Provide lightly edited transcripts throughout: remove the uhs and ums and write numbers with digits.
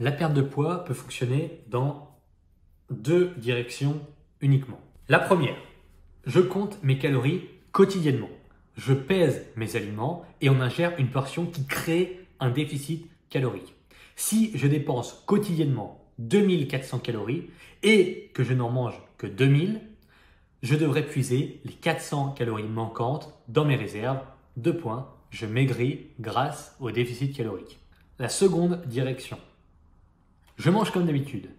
La perte de poids peut fonctionner dans deux directions uniquement. La première, je compte mes calories quotidiennement. Je pèse mes aliments et on ingère une portion qui crée un déficit calorique. Si je dépense quotidiennement 2400 calories et que je n'en mange que 2000, je devrais puiser les 400 calories manquantes dans mes réserves. 2 points, je maigris grâce au déficit calorique. La seconde direction, je mange comme d'habitude,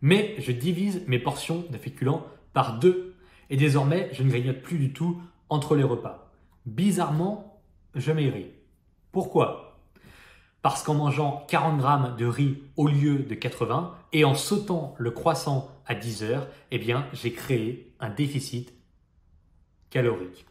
mais je divise mes portions de féculents par 2 et désormais je ne grignote plus du tout entre les repas. Bizarrement, je maigris. Pourquoi ? Parce qu'en mangeant 40 grammes de riz au lieu de 80 et en sautant le croissant à 10 heures, eh bien, j'ai créé un déficit calorique.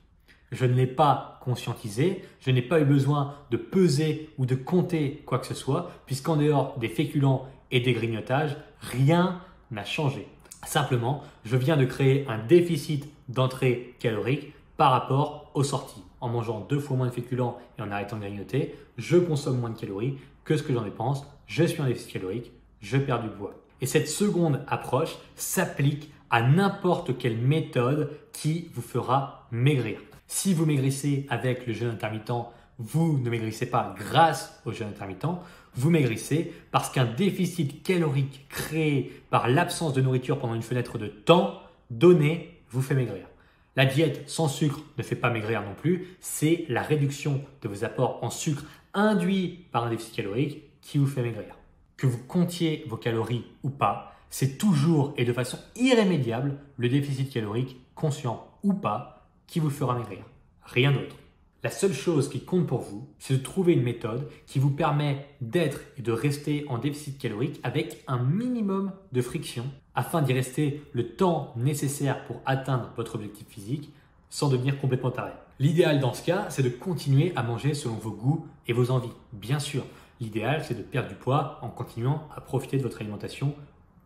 Je ne l'ai pas conscientisé, je n'ai pas eu besoin de peser ou de compter quoi que ce soit, puisqu'en dehors des féculents et des grignotages, rien n'a changé. Simplement, je viens de créer un déficit d'entrée calorique par rapport aux sorties. En mangeant 2 fois moins de féculents et en arrêtant de grignoter, je consomme moins de calories que ce que j'en dépense, je suis en déficit calorique, je perds du poids. Et cette seconde approche s'applique à n'importe quelle méthode qui vous fera maigrir. Si vous maigrissez avec le jeûne intermittent, vous ne maigrissez pas grâce au jeûne intermittent, vous maigrissez parce qu'un déficit calorique créé par l'absence de nourriture pendant une fenêtre de temps donné vous fait maigrir. La diète sans sucre ne fait pas maigrir non plus, c'est la réduction de vos apports en sucre induit par un déficit calorique qui vous fait maigrir. Que vous comptiez vos calories ou pas, c'est toujours et de façon irrémédiable le déficit calorique, conscient ou pas, qui vous fera maigrir. Rien d'autre. La seule chose qui compte pour vous, c'est de trouver une méthode qui vous permet d'être et de rester en déficit calorique avec un minimum de friction afin d'y rester le temps nécessaire pour atteindre votre objectif physique sans devenir complètement taré. L'idéal dans ce cas, c'est de continuer à manger selon vos goûts et vos envies. Bien sûr, l'idéal, c'est de perdre du poids en continuant à profiter de votre alimentation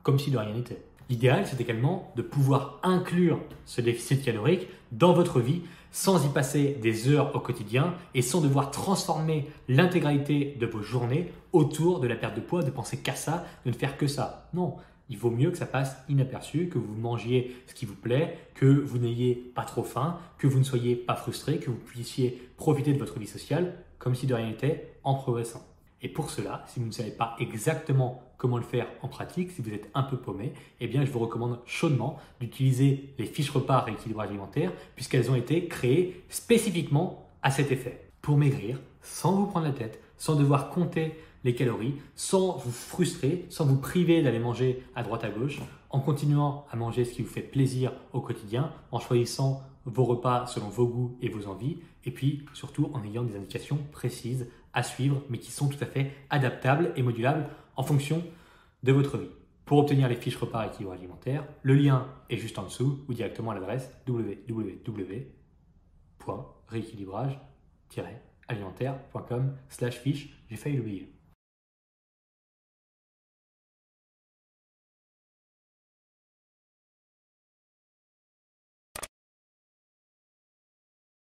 comme si de rien n'était. L'idéal, c'est également de pouvoir inclure ce déficit calorique dans votre vie sans y passer des heures au quotidien et sans devoir transformer l'intégralité de vos journées autour de la perte de poids, de penser qu'à ça, de ne faire que ça. Non, il vaut mieux que ça passe inaperçu, que vous mangiez ce qui vous plaît, que vous n'ayez pas trop faim, que vous ne soyez pas frustré, que vous puissiez profiter de votre vie sociale comme si de rien n'était en progressant. Et pour cela, si vous ne savez pas exactement comment le faire en pratique, si vous êtes un peu paumé, eh bien je vous recommande chaudement d'utiliser les fiches repas rééquilibrage alimentaire puisqu'elles ont été créées spécifiquement à cet effet. Pour maigrir, sans vous prendre la tête, sans devoir compter les calories, sans vous frustrer, sans vous priver d'aller manger à droite à gauche, en continuant à manger ce qui vous fait plaisir au quotidien, en choisissant vos repas selon vos goûts et vos envies, et puis surtout en ayant des indications précises à suivre, mais qui sont tout à fait adaptables et modulables en fonction de votre vie. Pour obtenir les fiches repas rééquilibrage alimentaire, le lien est juste en dessous ou directement à l'adresse www.rééquilibrage-alimentaire.com/fiche. J'ai failli l'oublier.